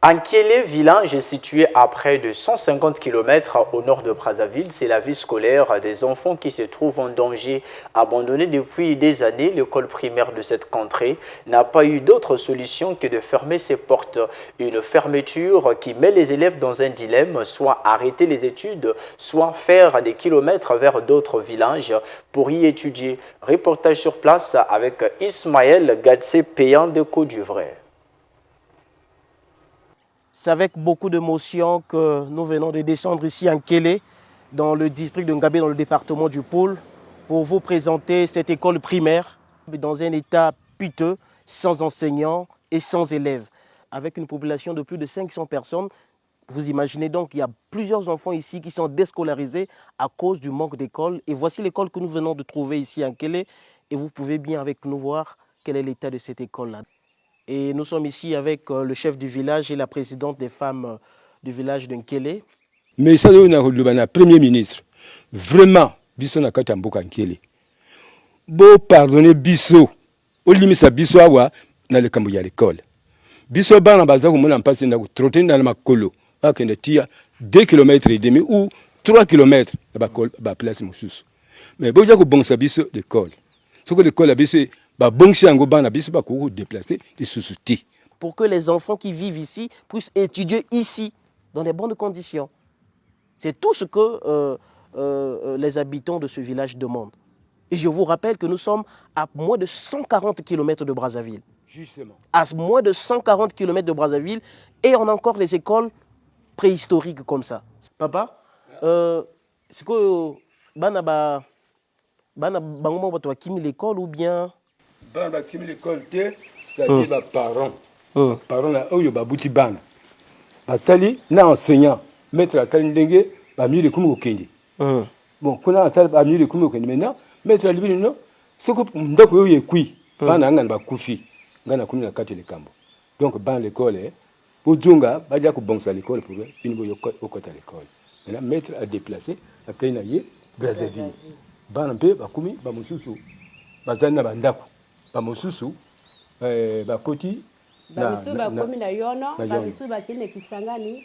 Ankiele village situé à près de 150 km au nord de Brazzaville, c'est la vie scolaire des enfants qui se trouvent en danger. Abandonnée depuis des années, l'école primaire de cette contrée n'a pas eu d'autre solution que de fermer ses portes. Une fermeture qui met les élèves dans un dilemme, soit arrêter les études, soit faire des kilomètres vers d'autres villages pour y étudier. Reportage sur place avec Ismaël Gadse Payant de Côte d'Ivoire. C'est avec beaucoup d'émotion que nous venons de descendre ici à Nkélé, dans le district de Ngabé, dans le département du Pôle, pour vous présenter cette école primaire dans un état piteux, sans enseignants et sans élèves. Avec une population de plus de 500 personnes, vous imaginez donc qu'il y a plusieurs enfants ici qui sont déscolarisés à cause du manque d'école. Et voici l'école que nous venons de trouver ici à Nkélé. Et vous pouvez bien avec nous voir quel est l'état de cette école-là. Et nous sommes ici avec le chef du village et la présidente des femmes du village de Nkélé. Mais ça, c'est le Premier ministre. Vraiment, biso na kati mboka Nkélé. Bo pardonner biso. Au limite ça biso awa na le kambo ya l'école. Biso bana baza ko mona mpasi na ko trotter na makolo. Akende tia 2 km et demi ou 3 km ba place mosusu. Mais bo ja ko bongsa biso l'école. Soko l'école biso pour que les enfants qui vivent ici puissent étudier ici, dans de bonnes conditions. C'est tout ce que les habitants de ce village demandent. Et je vous rappelle que nous sommes à moins de 140 km de Brazzaville. Justement. À moins de 140 km de Brazzaville, et on a encore les écoles préhistoriques comme ça. Papa, c'est que Banaba Bango va kimi l'école ou bien bana kimi l'école te c'est-à-dire ba parents parents là oyo ba buti bana batali na enseignant maître atali ndenge ba mi le kumu okende bon kuna atali ba mi le kumu okende maintenant maître alibi no soko ndako oyo ekui bana ngana ba kufi ngana kumi na kati le kambo donc ban l'école ojunga badia ko bonsa l'école pour une boyo okota l'école maintenant maître a déplacé a kaina ye Brazzaville bana mpe bakumi ba mususu bazana bandako ba mususu bakoti bamisu bakomi na yono bamisu bakine kisangani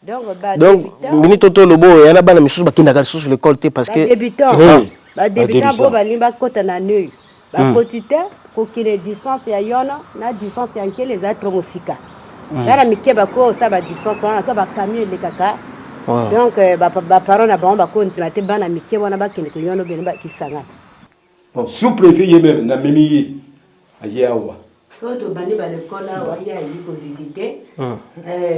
donc minute to lobo yana bana misusu bakinda ka sur l'école te parce que débutant bo balimba kota na nuit bakoti te kokine distance ya yono na distance ya Nkélé za tromosika bana mike bako sa ba distance wana ka bakamio le kaka donc ba parents na bango bakontina te bana mike wana bakine ko yono bene ba kisangani. Bon, sous-préfet Yemer n'a même eu à Yawa. Quand on va à l'école, on y a pour visiter.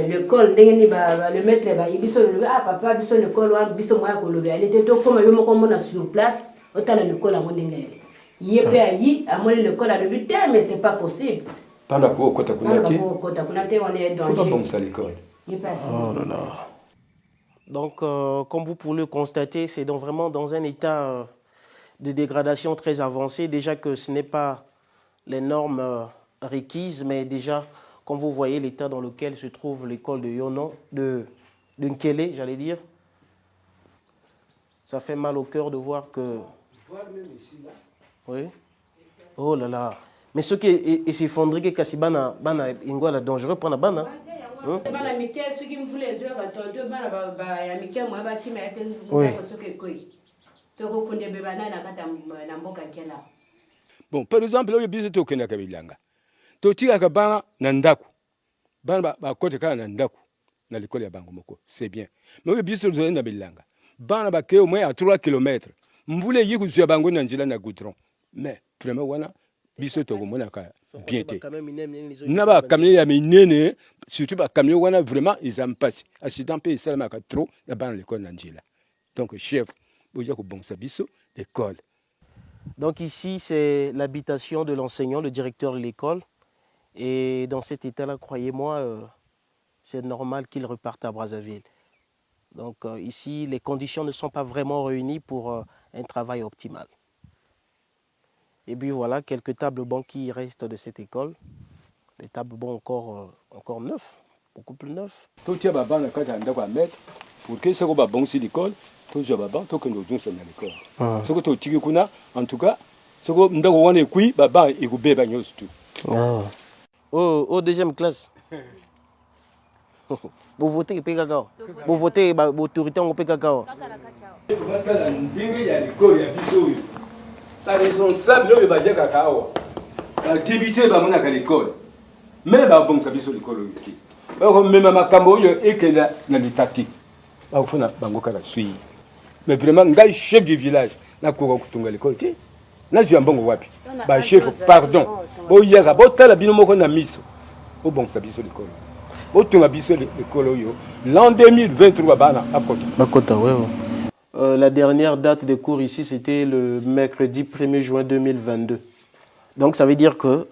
L'école, le maître va y aller. Ah, papa, biso l'école, biso moi ko lobe. Elle était tout comme yo mo comme on a sur place. Autant l'école à mon ngere. Yépe ayi, à mon l'école à le but, mais c'est pas possible. Pendant quoi kota kunate? Kota kunate, on est dans. C'est pas bon ça l'école. Il passe. Oh là là. Donc, comme vous pouvez le constater, c'est donc vraiment dans un état de dégradation très avancée. Déjà que ce n'est pas les normes requises, mais déjà, comme vous voyez, l'état dans lequel se trouve l'école de Yono, de Nkélé, j'allais dire, ça fait mal au cœur de voir que... Oui. Oh là là. Mais ce qui s'effondre, que Kassibana, Ingwala dangereux pour la bana. Bana Miké, ceux qui me voulaient les heures, bana Miké, moi, bâti, mais bon, par exemple, il y a des gens qui totika kabana na ndaku bana ba kote kana na ndaku na l'école ya bango moko c'est bien mais oyo biso zo na bilanga bana ba ke au moins à 3 km mvule yiku zu ya bango na njila na goudron mais vraiment wana biso to komona ka bien te na ba camion ya minene surtout ba camion wana vraiment ils en passent accident pe salama ka trop na bana l'école na njila donc chef boya ko bonsa biso l'école. Donc ici c'est l'habitation de l'enseignant, le directeur de l'école. Et dans cet état-là, croyez-moi, c'est normal qu'il reparte à Brazzaville. Donc ici, les conditions ne sont pas vraiment réunies pour un travail optimal. Et puis voilà, quelques tables bancs qui restent de cette école. Des tables bancs encore neufs, beaucoup plus neufs. Tout le monde a mettre pour que ce soit bon sur l'école, tout le monde a l'école. Ce que tu as en tout cas, ce que tu as dit, c'est que Au deuxième classe. Vous votez PKK. Vous votez l'autorité en PKK. Les responsables, les députés, à l'école. Mais bon, ça biso l'école. Même ma cambo, et que dans l'état. Mais vraiment, le chef du village, n'a pas de l'école. Là, je suis un bon wapi. Chef, pardon. Bon, il y a un binomo qu'on a mis. Bon, ça biso l'école. L'an 2023, la dernière date de cours ici, c'était le mercredi 1er juin 2022. Donc ça veut dire que,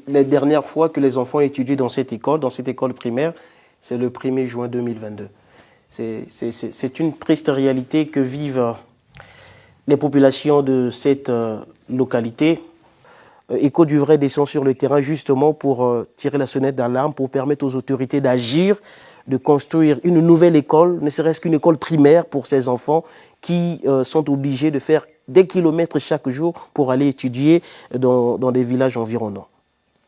les dernières fois que les enfants étudient dans cette école primaire, c'est le 1er juin 2022. C'est une triste réalité que vivent les populations de cette localité. Écho du vrai descend sur le terrain justement pour tirer la sonnette d'alarme, pour permettre aux autorités d'agir, de construire une nouvelle école, ne serait-ce qu'une école primaire pour ces enfants qui sont obligés de faire des kilomètres chaque jour pour aller étudier dans des villages environnants.